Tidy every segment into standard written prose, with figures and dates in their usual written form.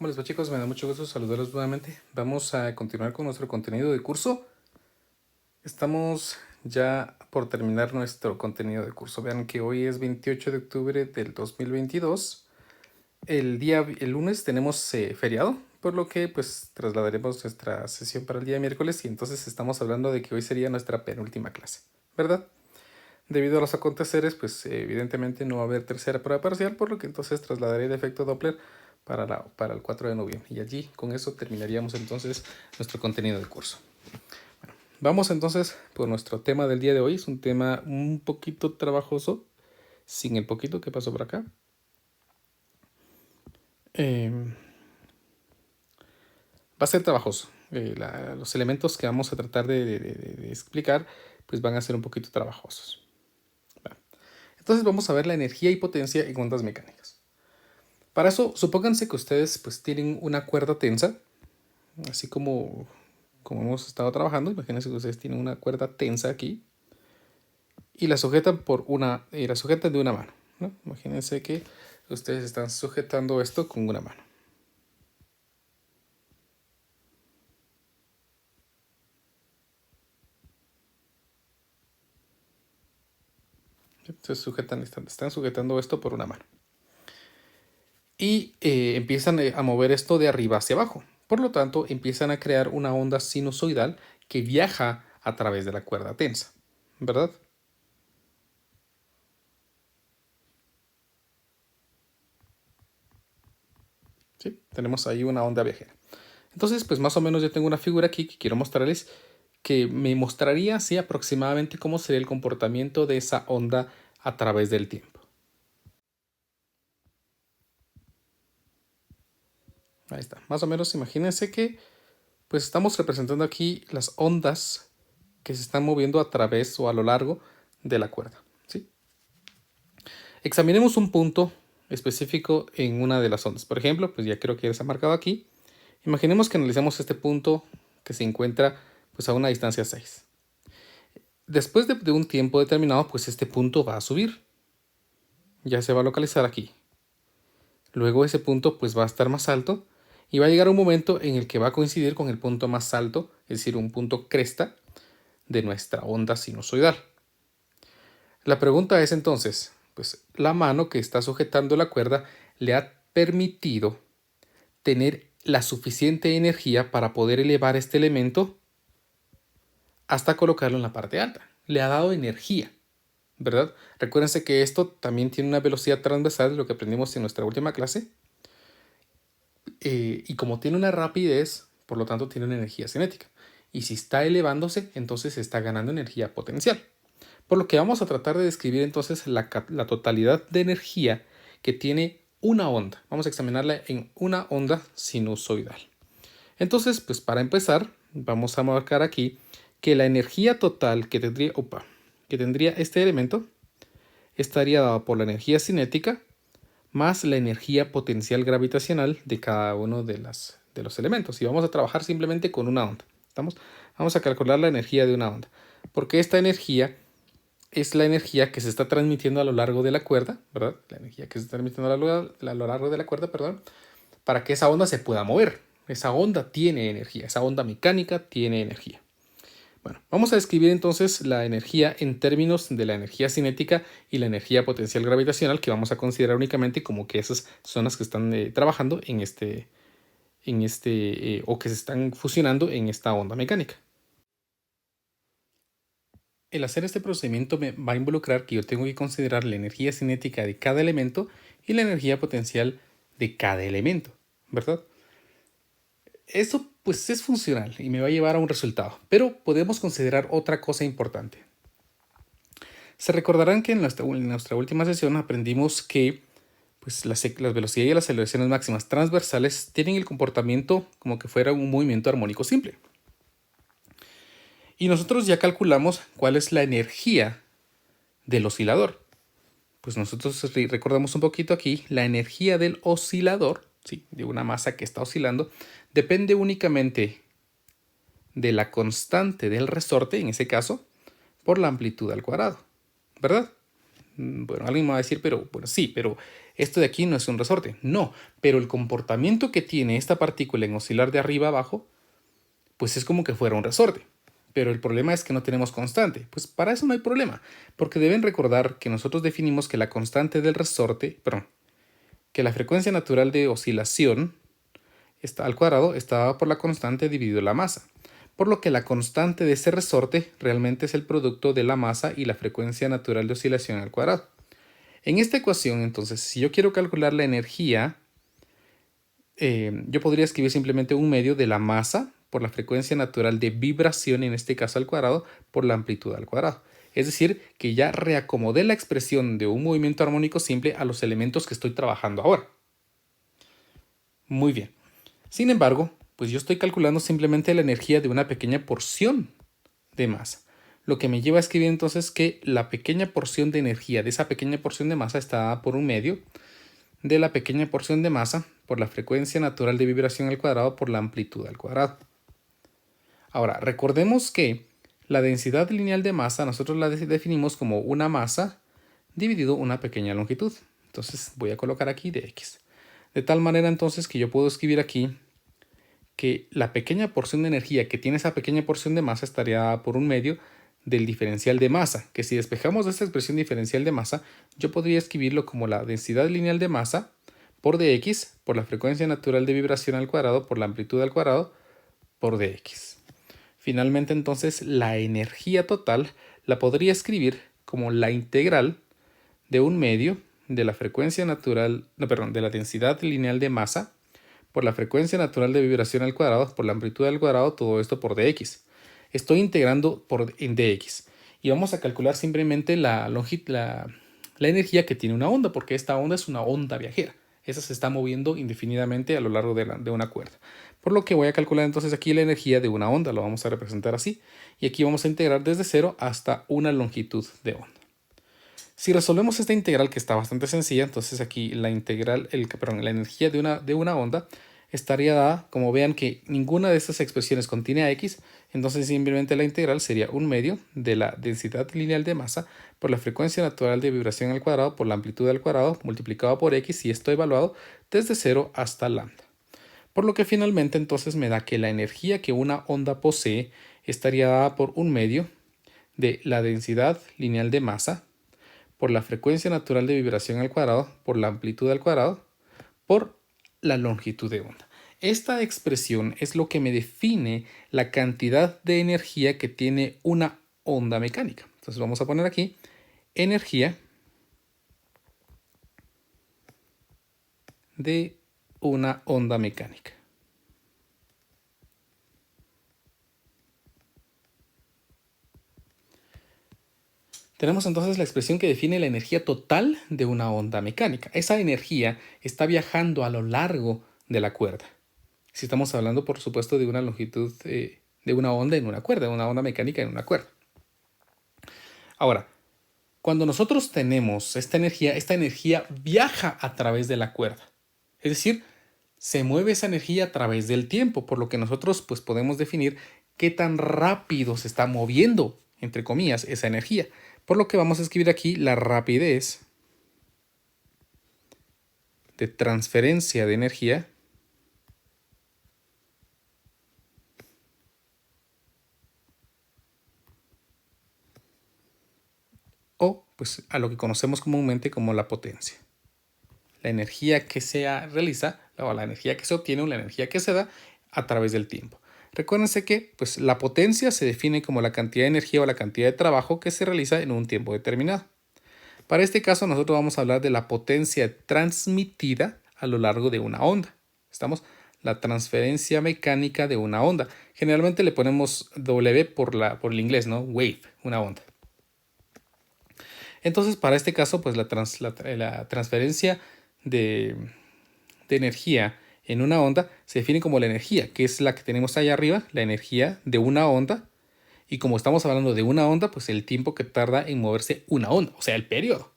¿Cómo les va, chicos? Me da mucho gusto saludarlos nuevamente. Vamos a continuar con nuestro contenido de curso. Estamos ya por terminar nuestro contenido de curso. Vean que hoy es 28 de octubre del 2022. El lunes tenemos feriado, por lo que pues trasladaremos nuestra sesión para el día miércoles y entonces estamos hablando de que hoy sería nuestra penúltima clase, ¿verdad? Debido a los aconteceres, pues evidentemente no va a haber tercera prueba parcial, por lo que entonces trasladaré el efecto Doppler para el 4 de noviembre. Y allí con eso terminaríamos entonces nuestro contenido de curso. Bueno, vamos entonces por nuestro tema del día de hoy. Es un tema un poquito trabajoso, sin el poquito que pasó por acá. Va a ser trabajoso. Los elementos que vamos a tratar de explicar pues van a ser un poquito trabajosos. Entonces vamos a ver la energía y potencia en ondas mecánicas. Para eso, supónganse que ustedes pues tienen una cuerda tensa, así como hemos estado trabajando. Imagínense que ustedes tienen una cuerda tensa aquí y la sujetan la sujetan de una mano, ¿no? Imagínense que ustedes están sujetando esto con una mano. Entonces están sujetando esto por una mano. Y empiezan a mover esto de arriba hacia abajo. Por lo tanto, empiezan a crear una onda sinusoidal que viaja a través de la cuerda tensa, ¿verdad? ¿Sí? Tenemos ahí una onda viajera. Entonces, pues más o menos yo tengo una figura aquí que quiero mostrarles que me mostraría así aproximadamente cómo sería el comportamiento de esa onda a través del tiempo. Ahí está. Más o menos imagínense que pues estamos representando aquí las ondas que se están moviendo a través o a lo largo de la cuerda, ¿sí? Examinemos un punto específico en una de las ondas. Por ejemplo, pues ya creo que ya se ha marcado aquí. Imaginemos que analizamos este punto que se encuentra pues a una distancia 6. Después de un tiempo determinado, pues este punto va a subir. Ya se va a localizar aquí. Luego ese punto pues va a estar más alto y va a llegar un momento en el que va a coincidir con el punto más alto, es decir, un punto cresta de nuestra onda sinusoidal. La pregunta es entonces, pues la mano que está sujetando la cuerda le ha permitido tener la suficiente energía para poder elevar este elemento hasta colocarlo en la parte alta. Le ha dado energía, ¿verdad? Recuérdense que esto también tiene una velocidad transversal, lo que aprendimos en nuestra última clase. Y como tiene una rapidez, por lo tanto tiene una energía cinética. Y si está elevándose, entonces está ganando energía potencial. Por lo que vamos a tratar de describir entonces la totalidad de energía que tiene una onda. Vamos a examinarla en una onda sinusoidal. Entonces, pues para empezar, vamos a marcar aquí que la energía total que tendría este elemento estaría dada por la energía cinética más la energía potencial gravitacional de cada uno de los elementos. Y vamos a trabajar simplemente con una onda. Vamos a calcular la energía de una onda. Porque esta energía es la energía que se está transmitiendo a lo largo de la cuerda, ¿verdad? La energía que se está transmitiendo a lo largo de la cuerda, perdón, para que esa onda se pueda mover. Esa onda tiene energía, esa onda mecánica tiene energía. Bueno, vamos a describir entonces la energía en términos de la energía cinética y la energía potencial gravitacional, que vamos a considerar únicamente como que esas son las que están trabajando o que se están fusionando en esta onda mecánica. El hacer este procedimiento me va a involucrar que yo tengo que considerar la energía cinética de cada elemento y la energía potencial de cada elemento, ¿verdad? Eso pues es funcional y me va a llevar a un resultado, pero podemos considerar otra cosa importante. Se recordarán que en nuestra última sesión aprendimos que pues, las velocidades y las aceleraciones máximas transversales tienen el comportamiento como que fuera un movimiento armónico simple. Y nosotros ya calculamos cuál es la energía del oscilador. Pues nosotros recordamos un poquito aquí, la energía del oscilador, ¿sí?, de una masa que está oscilando, depende únicamente de la constante del resorte, en ese caso, por la amplitud al cuadrado, ¿verdad? Bueno, alguien me va a decir, pero bueno, sí, pero esto de aquí no es un resorte. No, pero el comportamiento que tiene esta partícula en oscilar de arriba a abajo, pues es como que fuera un resorte. Pero el problema es que no tenemos constante. Pues para eso no hay problema, porque deben recordar que nosotros definimos que la constante del resorte, perdón, que la frecuencia natural de oscilación está al cuadrado está dada por la constante dividido la masa, por lo que la constante de ese resorte realmente es el producto de la masa y la frecuencia natural de oscilación al cuadrado. En esta ecuación, entonces, si yo quiero calcular la energía, yo podría escribir simplemente un medio de la masa por la frecuencia natural de vibración, en este caso al cuadrado, por la amplitud al cuadrado. Es decir, que ya reacomodé la expresión de un movimiento armónico simple a los elementos que estoy trabajando ahora. Muy bien. Sin embargo, pues yo estoy calculando simplemente la energía de una pequeña porción de masa. Lo que me lleva a escribir entonces que la pequeña porción de energía de esa pequeña porción de masa está dada por un medio de la pequeña porción de masa por la frecuencia natural de vibración al cuadrado por la amplitud al cuadrado. Ahora, recordemos que la densidad lineal de masa nosotros la definimos como una masa dividido una pequeña longitud. Entonces voy a colocar aquí de x. De tal manera entonces que yo puedo escribir aquí que la pequeña porción de energía que tiene esa pequeña porción de masa estaría dada por un medio del diferencial de masa, que si despejamos de esta expresión diferencial de masa, yo podría escribirlo como la densidad lineal de masa por dx por la frecuencia natural de vibración al cuadrado por la amplitud al cuadrado por dx. Finalmente entonces la energía total la podría escribir como la integral de un medio de la frecuencia natural, no, perdón, de la densidad lineal de masa por la frecuencia natural de vibración al cuadrado por la amplitud al cuadrado, todo esto por dx. Estoy integrando en dx y vamos a calcular simplemente la energía que tiene una onda, porque esta onda es una onda viajera. Esa se está moviendo indefinidamente a lo largo de una cuerda. Por lo que voy a calcular entonces aquí la energía de una onda, lo vamos a representar así. Y aquí vamos a integrar desde 0 hasta una longitud de onda. Si resolvemos esta integral, que está bastante sencilla, entonces aquí la integral, la energía de una onda estaría dada, como vean que ninguna de estas expresiones contiene a x, entonces simplemente la integral sería un medio de la densidad lineal de masa por la frecuencia natural de vibración al cuadrado por la amplitud al cuadrado multiplicado por x, y esto evaluado desde 0 hasta lambda. Por lo que finalmente entonces me da que la energía que una onda posee estaría dada por un medio de la densidad lineal de masa por la frecuencia natural de vibración al cuadrado por la amplitud al cuadrado por la longitud de onda. Esta expresión es lo que me define la cantidad de energía que tiene una onda mecánica. Entonces vamos a poner aquí energía de una onda mecánica. Tenemos entonces la expresión que define la energía total de una onda mecánica. Esa energía está viajando a lo largo de la cuerda. Si estamos hablando, por supuesto, de una longitud de una onda en una cuerda, una onda mecánica en una cuerda. Ahora, cuando nosotros tenemos esta energía viaja a través de la cuerda. Es decir, se mueve esa energía a través del tiempo, por lo que nosotros pues, podemos definir qué tan rápido se está moviendo, entre comillas, esa energía. Por lo que vamos a escribir aquí la rapidez de transferencia de energía o pues a lo que conocemos comúnmente como la potencia. La energía que se realiza o la energía que se obtiene o la energía que se da a través del tiempo. Recuérdense que pues, la potencia se define como la cantidad de energía o la cantidad de trabajo que se realiza en un tiempo determinado. Para este caso nosotros vamos a hablar de la potencia transmitida a lo largo de una onda. Estamos la transferencia mecánica de una onda. Generalmente le ponemos W por el inglés, ¿no? Wave, una onda. Entonces, para este caso, pues la transferencia de energía en una onda se define como la energía, que es la que tenemos allá arriba, la energía de una onda. Y como estamos hablando de una onda, pues el tiempo que tarda en moverse una onda, o sea, el periodo.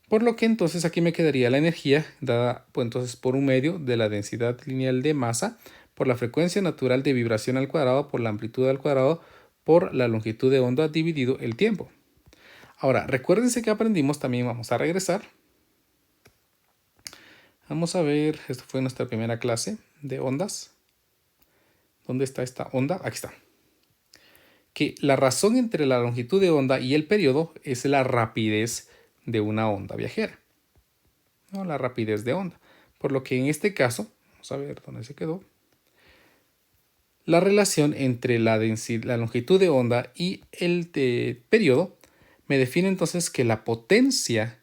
Por lo que entonces aquí me quedaría la energía dada pues, entonces por un medio de la densidad lineal de masa por la frecuencia natural de vibración al cuadrado por la amplitud al cuadrado por la longitud de onda dividido el tiempo. Ahora, recuérdense que aprendimos, también vamos a regresar. Vamos a ver, esto fue nuestra primera clase de ondas. ¿Dónde está esta onda? Aquí está. Que la razón entre la longitud de onda y el periodo es la rapidez de una onda viajera, ¿no? La rapidez de onda. Por lo que en este caso, vamos a ver dónde se quedó. La relación entre la longitud de onda y el periodo me define entonces que la potencia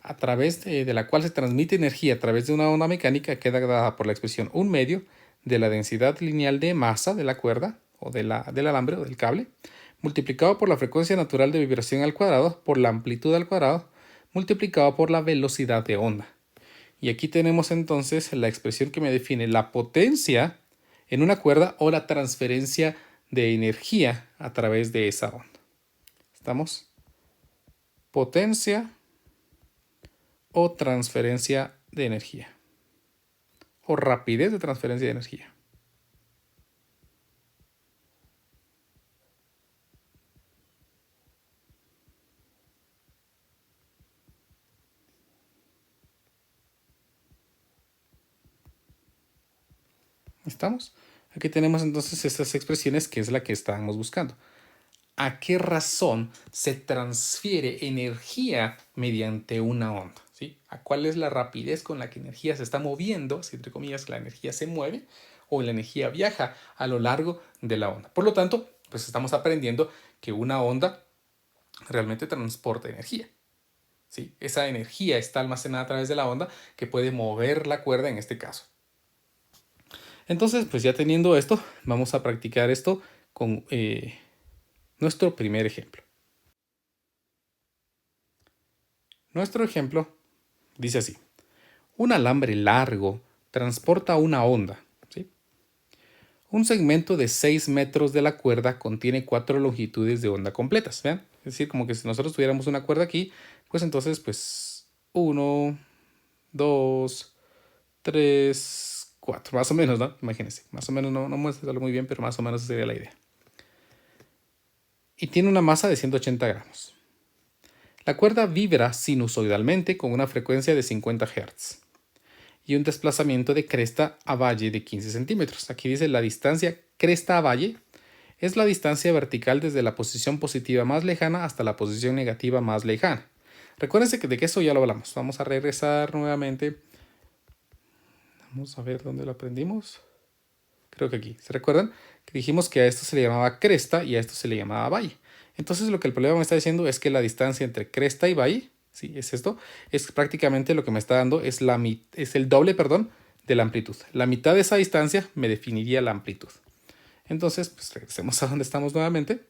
a través de la cual se transmite energía a través de una onda mecánica queda dada por la expresión 1/2 de la densidad lineal de masa de la cuerda o del alambre o del cable, multiplicado por la frecuencia natural de vibración al cuadrado por la amplitud al cuadrado, multiplicado por la velocidad de onda. Y aquí tenemos entonces la expresión que me define la potencia en una cuerda o la transferencia de energía a través de esa onda. ¿Estamos? Potencia o transferencia de energía. O rapidez de transferencia de energía. ¿Estamos? Aquí tenemos entonces estas expresiones que es la que estábamos buscando. ¿A qué razón se transfiere energía mediante una onda? ¿Sí? ¿A cuál es la rapidez con la que energía se está moviendo? Si entre comillas la energía se mueve o la energía viaja a lo largo de la onda. Por lo tanto, pues estamos aprendiendo que una onda realmente transporta energía. ¿Sí? Esa energía está almacenada a través de la onda que puede mover la cuerda en este caso. Entonces, pues ya teniendo esto, vamos a practicar esto con nuestro primer ejemplo. Nuestro ejemplo dice así. Un alambre largo transporta una onda. ¿Sí? Un segmento de 6 metros de la cuerda contiene 4 longitudes de onda completas. ¿Vean? Es decir, como que si nosotros tuviéramos una cuerda aquí, pues entonces, pues 1, 2, 3, 4, más o menos, ¿no? Imagínense, más o menos, no muéstralo muy bien, pero más o menos esa sería la idea. Y tiene una masa de 180 gramos. La cuerda vibra sinusoidalmente con una frecuencia de 50 Hz y un desplazamiento de cresta a valle de 15 centímetros. Aquí dice la distancia cresta a valle es la distancia vertical desde la posición positiva más lejana hasta la posición negativa más lejana. Recuérdense que de que eso ya lo hablamos. Vamos a regresar nuevamente. Vamos a ver dónde lo aprendimos. Creo que aquí. ¿Se recuerdan? Que dijimos que a esto se le llamaba cresta y a esto se le llamaba valle. Entonces lo que el problema me está diciendo es que la distancia entre cresta y valle, sí, es esto, es prácticamente lo que me está dando, es el doble, perdón, de la amplitud. La mitad de esa distancia me definiría la amplitud. Entonces, pues regresemos a donde estamos nuevamente.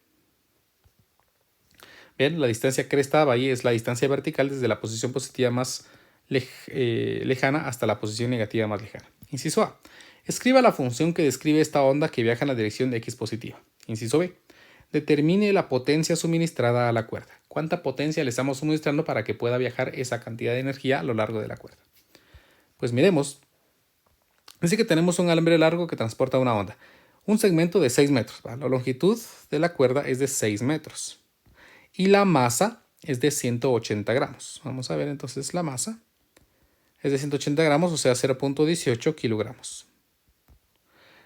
Bien, la distancia cresta a valle es la distancia vertical desde la posición positiva más lejana hasta la posición negativa más lejana. Inciso A. Escriba la función que describe esta onda que viaja en la dirección de X positiva. Inciso B. Determine la potencia suministrada a la cuerda. ¿Cuánta potencia le estamos suministrando para que pueda viajar esa cantidad de energía a lo largo de la cuerda? Pues miremos. Dice que tenemos un alambre largo que transporta una onda. Un segmento de 6 metros. ¿Va? La longitud de la cuerda es de 6 metros. Y la masa es de 180 gramos. Vamos a ver entonces la masa. Es de 180 gramos, o sea 0.18 kilogramos.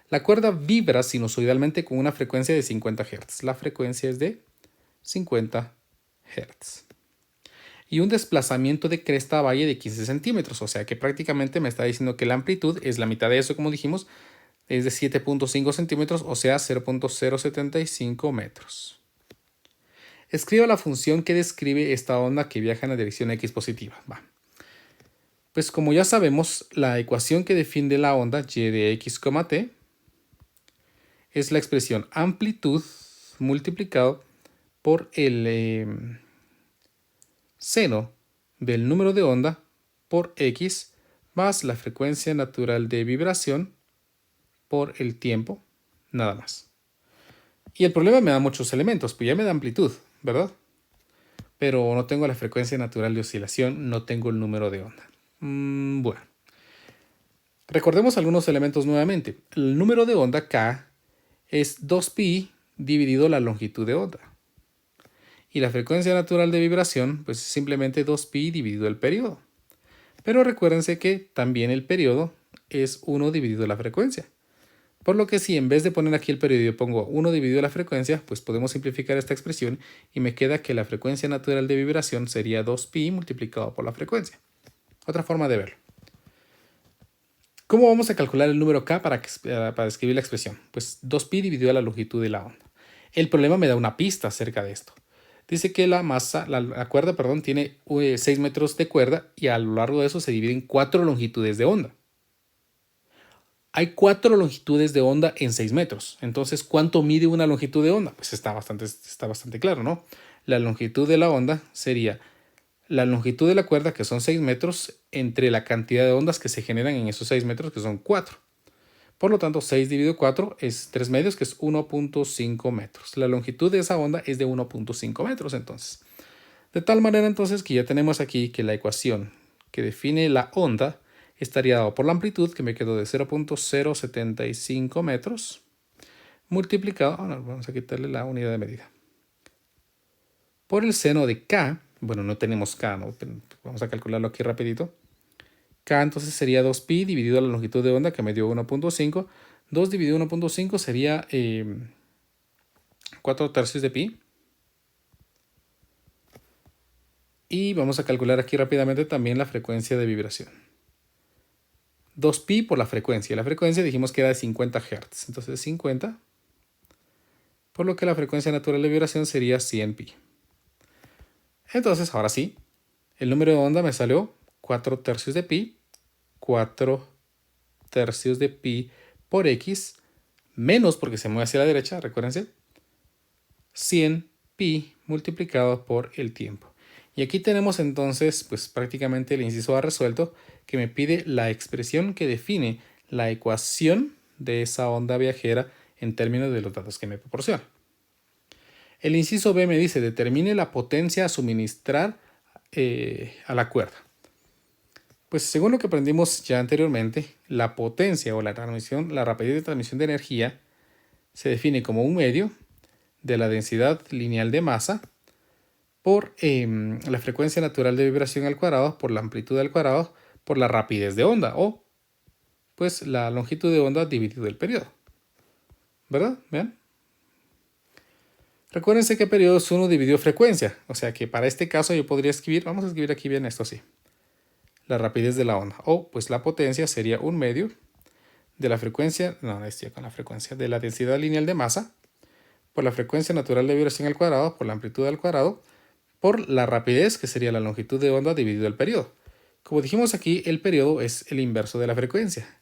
La cuerda vibra sinusoidalmente con una frecuencia de 50 Hz. La frecuencia es de 50 Hz. Y un desplazamiento de cresta a valle de 15 centímetros. O sea que prácticamente me está diciendo que la amplitud es la mitad de eso, como dijimos, es de 7.5 centímetros, o sea 0.075 metros. Escriba la función que describe esta onda que viaja en la dirección X positiva. Va. Pues como ya sabemos, la ecuación que define la onda y de x, t es la expresión amplitud multiplicado por el seno del número de onda por x más la frecuencia natural de vibración por el tiempo, nada más. Y el problema me da muchos elementos, pues ya me da amplitud, ¿verdad? Pero no tengo la frecuencia natural de oscilación, no tengo el número de onda. Bueno. Recordemos algunos elementos nuevamente. El número de onda K es 2pi dividido la longitud de onda. Y la frecuencia natural de vibración pues es simplemente 2pi dividido el periodo. Pero recuérdense que también el periodo es 1 dividido la frecuencia. Por lo que si en vez de poner aquí el periodo yo pongo 1 dividido la frecuencia, pues podemos simplificar esta expresión y me queda que la frecuencia natural de vibración sería 2pi multiplicado por la frecuencia. Otra forma de verlo. ¿Cómo vamos a calcular el número k para escribir la expresión? Pues 2pi dividido la longitud de la onda. El problema me da una pista acerca de esto. Dice que la cuerda, tiene 6 metros de cuerda y a lo largo de eso se divide en 4 longitudes de onda. Hay 4 longitudes de onda en 6 metros. Entonces, ¿cuánto mide una longitud de onda? Pues está bastante claro, ¿no? La longitud de la onda sería la longitud de la cuerda, que son 6 metros, entre la cantidad de ondas que se generan en esos 6 metros, que son 4. Por lo tanto, 6 dividido 4 es 3 medios, que es 1.5 metros. La longitud de esa onda es de 1.5 metros, entonces. De tal manera, entonces, que ya tenemos aquí que la ecuación que define la onda estaría dado por la amplitud, que me quedó de 0.075 metros, multiplicado, vamos a quitarle la unidad de medida, por el seno de k. Bueno, no tenemos k, ¿no? Vamos a calcularlo aquí rapidito. K entonces sería 2pi dividido la longitud de onda, que me dio 1.5. 2 dividido 1.5 sería 4 tercios de pi. Y vamos a calcular aquí rápidamente también la frecuencia de vibración. 2pi por la frecuencia. La frecuencia dijimos que era de 50 Hz. Entonces 50. Por lo que la frecuencia natural de vibración sería 100pi. Entonces, ahora sí, el número de onda me salió 4 tercios de pi. 4 tercios de pi por x, menos porque se mueve hacia la derecha, recuérdense, 100 pi multiplicado por el tiempo. Y aquí tenemos entonces pues prácticamente el inciso A resuelto, que me pide la expresión que define la ecuación de esa onda viajera en términos de los datos que me proporciona. El inciso B me dice determine la potencia a suministrar a la cuerda. Pues según lo que aprendimos ya anteriormente, la potencia o la rapidez de transmisión de energía se define como un medio de la densidad lineal de masa por la frecuencia natural de vibración al cuadrado, por la amplitud al cuadrado, por la rapidez de onda, o pues la longitud de onda dividido el periodo. ¿Verdad? ¿Vean? Recuérdense que periodo es 1 dividido frecuencia, o sea que para este caso yo podría escribir, vamos a escribir aquí bien esto así, la rapidez de la onda, o pues la potencia sería un medio de la frecuencia, con la frecuencia de la densidad lineal de masa, por la frecuencia natural de vibración al cuadrado, por la amplitud al cuadrado, por la rapidez, que sería la longitud de onda dividido el periodo. Como dijimos aquí, el periodo es el inverso de la frecuencia.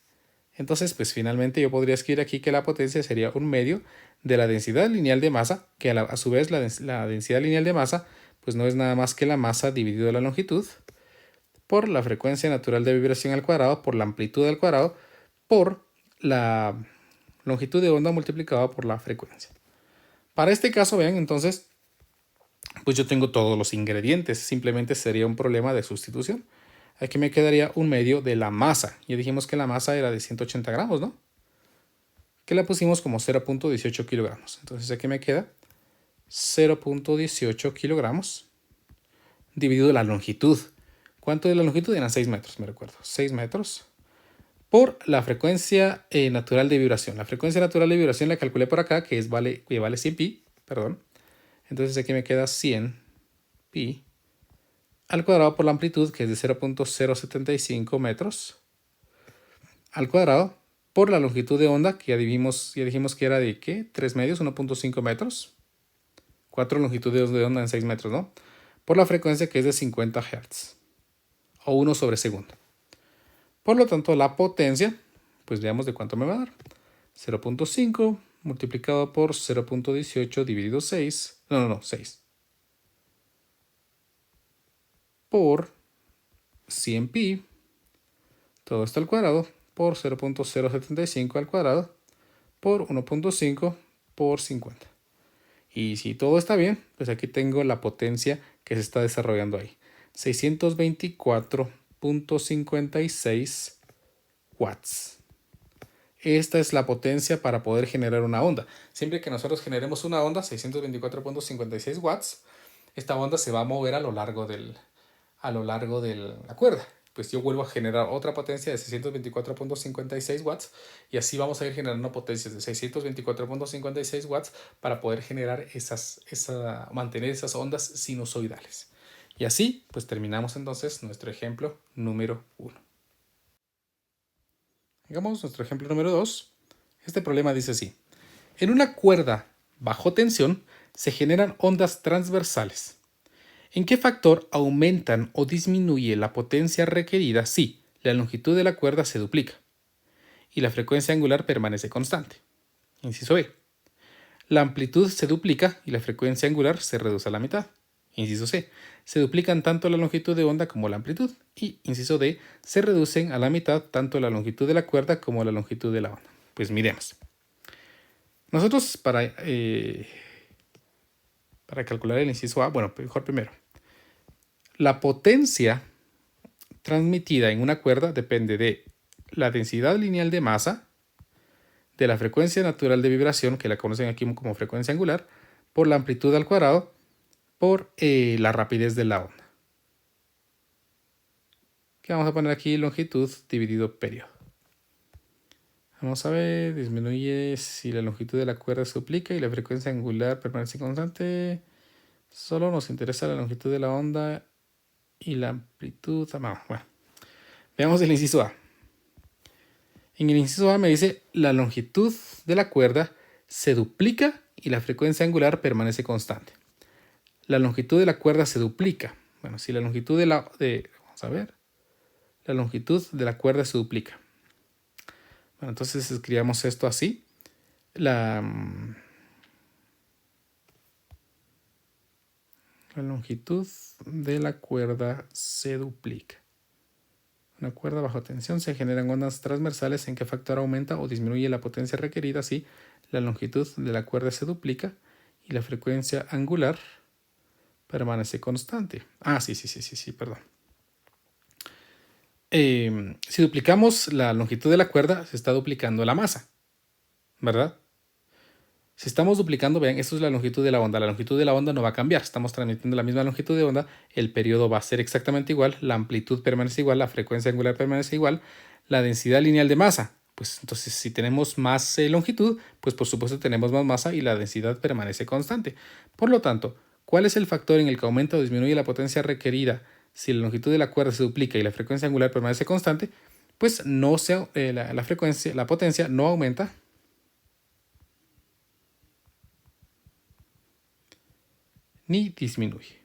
Entonces, pues finalmente yo podría escribir aquí que la potencia sería un medio de la densidad lineal de masa, que a su vez la densidad lineal de masa, pues no es nada más que la masa dividido la longitud, por la frecuencia natural de vibración al cuadrado, por la amplitud al cuadrado, por la longitud de onda multiplicada por la frecuencia. Para este caso, vean, entonces, pues yo tengo todos los ingredientes, simplemente sería un problema de sustitución. Aquí me quedaría un medio de la masa. Ya dijimos que la masa era de 180 gramos, ¿no? Que la pusimos como 0.18 kilogramos. Entonces aquí me queda 0.18 kilogramos dividido la longitud. ¿Cuánto de la longitud? Eran 6 metros, me recuerdo. 6 metros por la frecuencia natural de vibración. La frecuencia natural de vibración la calculé por acá, que vale 100 pi, perdón. Entonces aquí me queda 100 pi al cuadrado por la amplitud, que es de 0.075 metros, al cuadrado por la longitud de onda, que ya dijimos que era de ¿qué? 3 medios, 1.5 metros. 4 longitudes de onda en 6 metros, ¿no? Por la frecuencia, que es de 50 Hz, o 1 sobre segundo. Por lo tanto, la potencia, pues veamos de cuánto me va a dar. 0.5 multiplicado por 0.18 dividido 6. 6. Por 100 pi, todo esto al cuadrado, por 0.075 al cuadrado, por 1.5 por 50. Y si todo está bien, pues aquí tengo la potencia que se está desarrollando ahí. 624.56 watts. Esta es la potencia para poder generar una onda. Siempre que nosotros generemos una onda, 624.56 watts, esta onda se va a mover a lo largo de la cuerda. Pues yo vuelvo a generar otra potencia de 624.56 watts y así vamos a ir generando potencias de 624.56 watts para poder generar mantener esas ondas sinusoidales. Y así, pues terminamos entonces nuestro ejemplo número 1. Hagamos nuestro ejemplo número 2. Este problema dice así. En una cuerda bajo tensión se generan ondas transversales. ¿En qué factor aumentan o disminuye la potencia requerida si la longitud de la cuerda se duplica y la frecuencia angular permanece constante? Inciso B. La amplitud se duplica y la frecuencia angular se reduce a la mitad. Inciso C. Se duplican tanto la longitud de onda como la amplitud. Y inciso D. Se reducen a la mitad tanto la longitud de la cuerda como la longitud de la onda. Pues miremos. Nosotros para calcular el inciso A, bueno, mejor primero. La potencia transmitida en una cuerda depende de la densidad lineal de masa, de la frecuencia natural de vibración, que la conocen aquí como frecuencia angular, por la amplitud al cuadrado, por la rapidez de la onda. Que vamos a poner aquí longitud dividido periodo. Vamos a ver, disminuye si la longitud de la cuerda se duplica y la frecuencia angular permanece constante. Solo nos interesa la longitud de la onda y la amplitud. Bueno, veamos el inciso A. En el inciso A me dice la longitud de la cuerda se duplica y la frecuencia angular permanece constante. La longitud de la cuerda se duplica. Bueno, si la longitud vamos a ver. La longitud de la cuerda se duplica. Bueno, entonces escribamos esto así. La longitud de la cuerda se duplica. Una cuerda bajo tensión se generan ondas transversales. ¿En qué factor aumenta o disminuye la potencia requerida si la longitud de la cuerda se duplica y la frecuencia angular permanece constante? Sí, perdón. Si duplicamos la longitud de la cuerda, se está duplicando la masa, ¿verdad? Si estamos duplicando, vean, esto es la longitud de la onda. La longitud de la onda no va a cambiar. Estamos transmitiendo la misma longitud de onda. El periodo va a ser exactamente igual. La amplitud permanece igual. La frecuencia angular permanece igual. La densidad lineal de masa. Pues entonces, si tenemos más longitud, pues por supuesto tenemos más masa y la densidad permanece constante. Por lo tanto, ¿cuál es el factor en el que aumenta o disminuye la potencia requerida si la longitud de la cuerda se duplica y la frecuencia angular permanece constante? Pues la potencia no aumenta ni disminuye.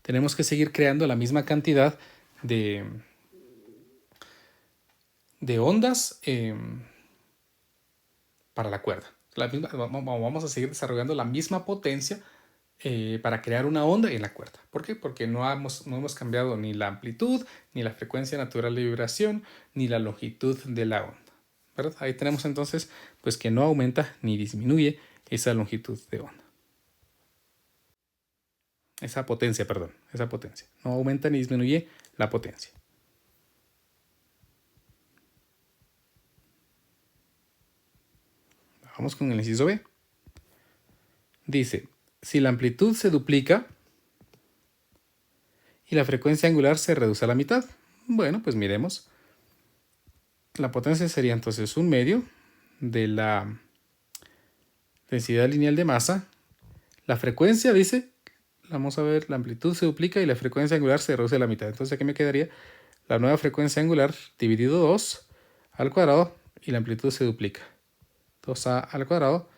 Tenemos que seguir creando la misma cantidad de ondas para la cuerda. Vamos a seguir desarrollando la misma potencia para crear una onda en la cuerda. ¿Por qué? Porque no hemos cambiado ni la amplitud, ni la frecuencia natural de vibración, ni la longitud de la onda, ¿verdad? Ahí tenemos entonces pues que no aumenta ni disminuye esa longitud de onda. Esa potencia. No aumenta ni disminuye la potencia. Vamos con el inciso B. Dice, si la amplitud se duplica y la frecuencia angular se reduce a la mitad. Bueno, pues miremos. La potencia sería entonces 1/2 de la densidad lineal de masa. La frecuencia dice, vamos a ver, la amplitud se duplica y la frecuencia angular se reduce a la mitad. Entonces aquí me quedaría la nueva frecuencia angular dividido 2 al cuadrado y la amplitud se duplica. 2a al cuadrado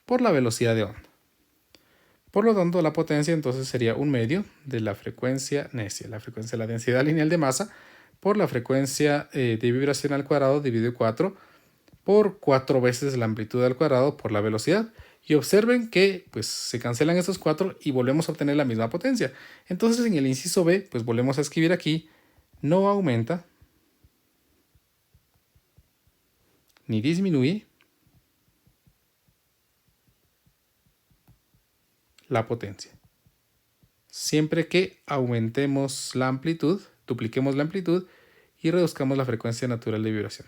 por la velocidad de onda. Por lo tanto, la potencia entonces sería 1/2 de la frecuencia necia, la frecuencia de la densidad lineal de masa, por la frecuencia de vibración al cuadrado dividido 4 por 4 veces la amplitud al cuadrado por la velocidad. Y observen que pues, se cancelan estos 4 y volvemos a obtener la misma potencia. Entonces en el inciso B, pues volvemos a escribir aquí, no aumenta ni disminuye la potencia. Siempre que aumentemos la amplitud, dupliquemos la amplitud y reduzcamos la frecuencia natural de vibración.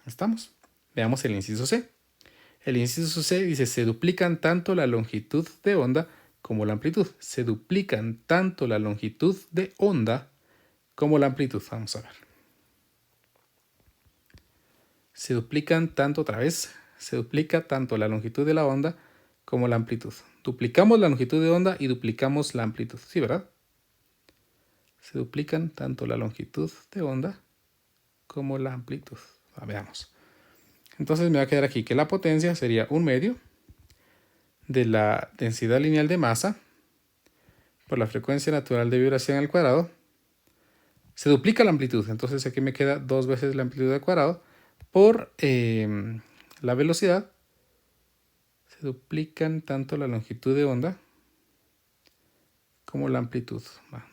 ¿Estamos? Veamos el inciso C. El inciso C dice, se duplican tanto la longitud de onda como la amplitud. Se duplican tanto la longitud de onda como la amplitud. Vamos a ver. Se duplican tanto otra vez. Se duplica tanto la longitud de la onda como la amplitud. Duplicamos la longitud de onda y duplicamos la amplitud. ¿Sí, verdad? Se duplican tanto la longitud de onda como la amplitud. Veamos. Entonces me va a quedar aquí que la potencia sería 1/2 de la densidad lineal de masa por la frecuencia natural de vibración al cuadrado. Se duplica la amplitud, entonces aquí me queda 2 veces la amplitud al cuadrado por la velocidad. Se duplican tanto la longitud de onda como la amplitud.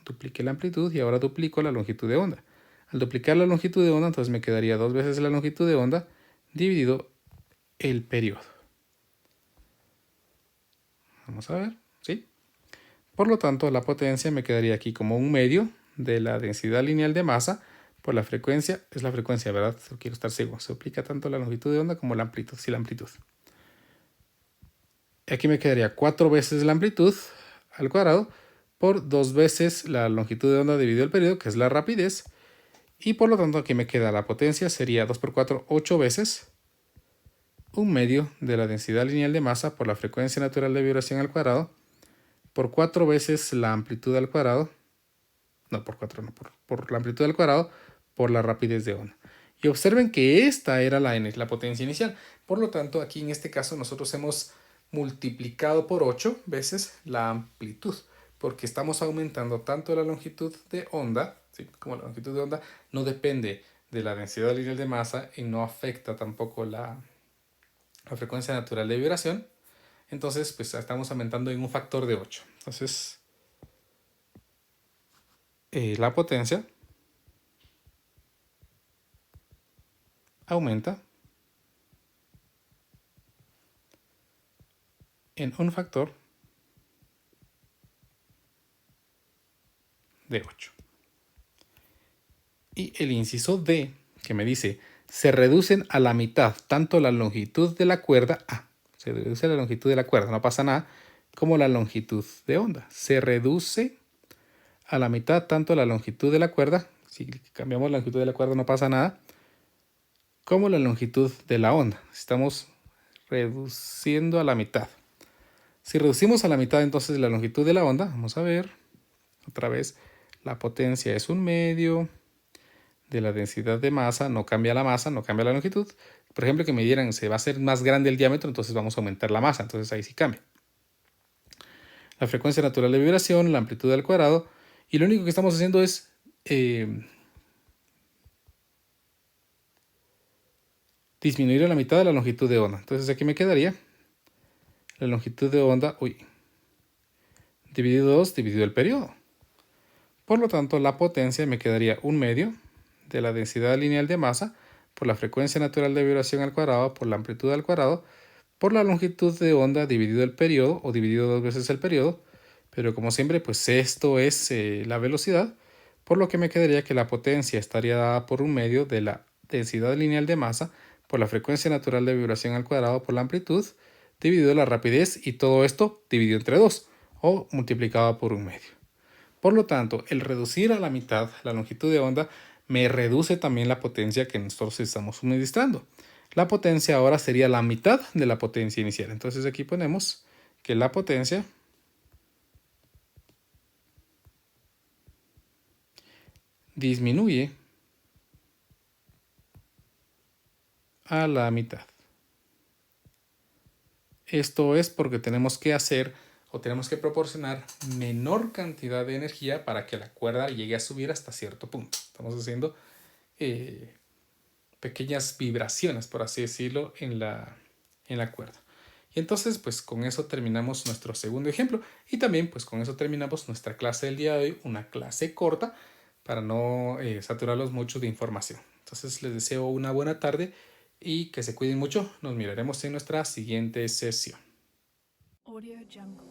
Dupliqué la amplitud y ahora duplico la longitud de onda. Al duplicar la longitud de onda, entonces me quedaría 2 veces la longitud de onda dividido el periodo. Vamos a ver, ¿sí? Por lo tanto, la potencia me quedaría aquí como 1/2 de la densidad lineal de masa por la frecuencia. Es la frecuencia, ¿verdad? Quiero estar seguro. Se duplica tanto la longitud de onda como la amplitud. Sí, la amplitud. Aquí me quedaría 4 veces la amplitud al cuadrado por 2 veces la longitud de onda dividido el periodo, que es la rapidez. Y por lo tanto aquí me queda la potencia, sería 2 por 4, 8 veces 1/2 de la densidad lineal de masa por la frecuencia natural de vibración al cuadrado por 4 veces la amplitud al cuadrado. No, por 4 no, por la amplitud al cuadrado por la rapidez de onda. Y observen que esta era la potencia inicial. Por lo tanto, aquí en este caso nosotros hemos multiplicado por 8 veces la amplitud, porque estamos aumentando tanto la longitud de onda, ¿sí? Como la longitud de onda no depende de la densidad lineal de masa y no afecta tampoco la frecuencia natural de vibración. Entonces, pues estamos aumentando en un factor de 8. Entonces, la potencia aumenta en un factor de 8. Y el inciso D, que me dice, se reducen a la mitad tanto la longitud de la cuerda, se reduce la longitud de la cuerda, no pasa nada, como la longitud de onda. Se reduce a la mitad tanto la longitud de la cuerda, si cambiamos la longitud de la cuerda no pasa nada, como la longitud de la onda. Estamos reduciendo a la mitad. Si reducimos a la mitad entonces la longitud de la onda, vamos a ver, otra vez, la potencia es 1/2 de la densidad de masa, no cambia la masa, no cambia la longitud. Por ejemplo, que me dieran, se va a hacer más grande el diámetro, entonces vamos a aumentar la masa, entonces ahí sí cambia. La frecuencia natural de vibración, la amplitud al cuadrado, y lo único que estamos haciendo es disminuir a la mitad de la longitud de onda. Entonces aquí me quedaría la longitud de onda, dividido 2, dividido el periodo. Por lo tanto, la potencia me quedaría 1/2 de la densidad lineal de masa por la frecuencia natural de vibración al cuadrado por la amplitud al cuadrado por la longitud de onda dividido el periodo o dividido 2 veces el periodo. Pero como siempre, pues esto es la velocidad, por lo que me quedaría que la potencia estaría dada por 1/2 de la densidad lineal de masa por la frecuencia natural de vibración al cuadrado por la amplitud dividido la rapidez y todo esto dividido entre 2 o multiplicado por 1/2. Por lo tanto, el reducir a la mitad la longitud de onda me reduce también la potencia que nosotros estamos suministrando. La potencia ahora sería la mitad de la potencia inicial. Entonces aquí ponemos que la potencia disminuye a la mitad. Esto es porque tenemos que hacer o tenemos que proporcionar menor cantidad de energía para que la cuerda llegue a subir hasta cierto punto. Estamos haciendo pequeñas vibraciones, por así decirlo, en la cuerda. Y entonces, pues con eso terminamos nuestro segundo ejemplo y también pues con eso terminamos nuestra clase del día de hoy, una clase corta para no saturarlos mucho de información. Entonces les deseo una buena tarde y que se cuiden mucho. Nos miraremos en nuestra siguiente sesión. Audio Jungle.